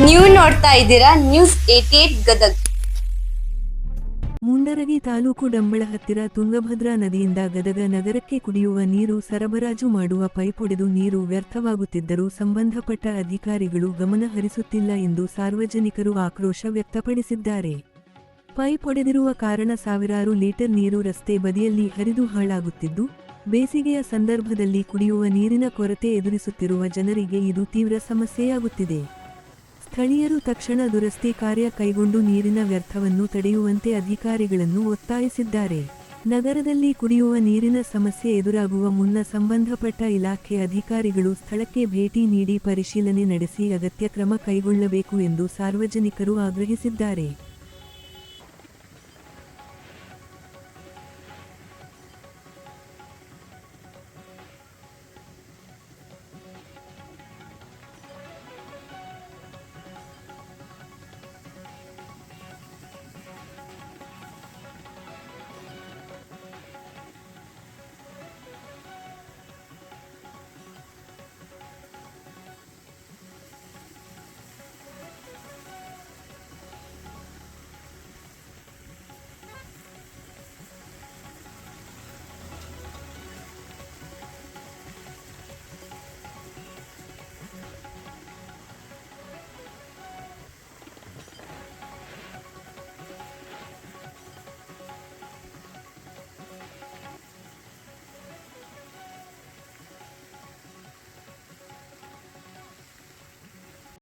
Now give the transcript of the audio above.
ನೀವು ನೋಡ್ತಾ ಇದ್ದೀರಾ ನ್ಯೂಸ್ 88 ಗದಗ್. ಮುಂಡರಗಿ ತಾಲೂಕು ಡಂಬಳ ಹತ್ತಿರ ತುಂಗಭದ್ರಾ ನದಿಯಿಂದ ಗದಗ ನಗರಕ್ಕೆ ಕುಡಿಯುವ ನೀರು ಸರಬರಾಜು ಮಾಡುವ ಪೈಪೊಡೆದು ನೀರು ವ್ಯರ್ಥವಾಗುತ್ತಿದ್ದರೂ ಸಂಬಂಧಪಟ್ಟ ಅಧಿಕಾರಿಗಳು ಗಮನ ಹರಿಸುತ್ತಿಲ್ಲ ಎಂದು ಸಾರ್ವಜನಿಕರು ಆಕ್ರೋಶ ವ್ಯಕ್ತಪಡಿಸಿದ್ದಾರೆ. ಪೈಪ್ ಒಡೆದಿರುವ ಕಾರಣ ಸಾವಿರಾರು ಲೀಟರ್ ನೀರು ರಸ್ತೆ ಬದಿಯಲ್ಲಿ ಹರಿದು ಹಾಳಾಗುತ್ತಿದ್ದು, ಬೇಸಿಗೆಯ ಸಂದರ್ಭದಲ್ಲಿ ಕುಡಿಯುವ ನೀರಿನ ಕೊರತೆ ಎದುರಿಸುತ್ತಿರುವ ಜನರಿಗೆ ಇದು ತೀವ್ರ ಸಮಸ್ಯೆಯಾಗುತ್ತಿದೆ. ಸ್ಥಳೀಯರು ತಕ್ಷಣ ದುರಸ್ತಿ ಕಾರ್ಯ ಕೈಗೊಂಡು ನೀರಿನ ವ್ಯರ್ಥವನ್ನು ತಡೆಯುವಂತೆ ಅಧಿಕಾರಿಗಳನ್ನು ಒತ್ತಾಯಿಸಿದ್ದಾರೆ. ನಗರದಲ್ಲಿ ಕುಡಿಯುವ ನೀರಿನ ಸಮಸ್ಯೆ ಎದುರಾಗುವ ಮುನ್ನ ಸಂಬಂಧಪಟ್ಟ ಇಲಾಖೆ ಅಧಿಕಾರಿಗಳು ಸ್ಥಳಕ್ಕೆ ಭೇಟಿ ನೀಡಿ ಪರಿಶೀಲನೆ ನಡೆಸಿ ಅಗತ್ಯ ಕ್ರಮ ಕೈಗೊಳ್ಳಬೇಕು ಎಂದು ಸಾರ್ವಜನಿಕರು ಆಗ್ರಹಿಸಿದ್ದಾರೆ.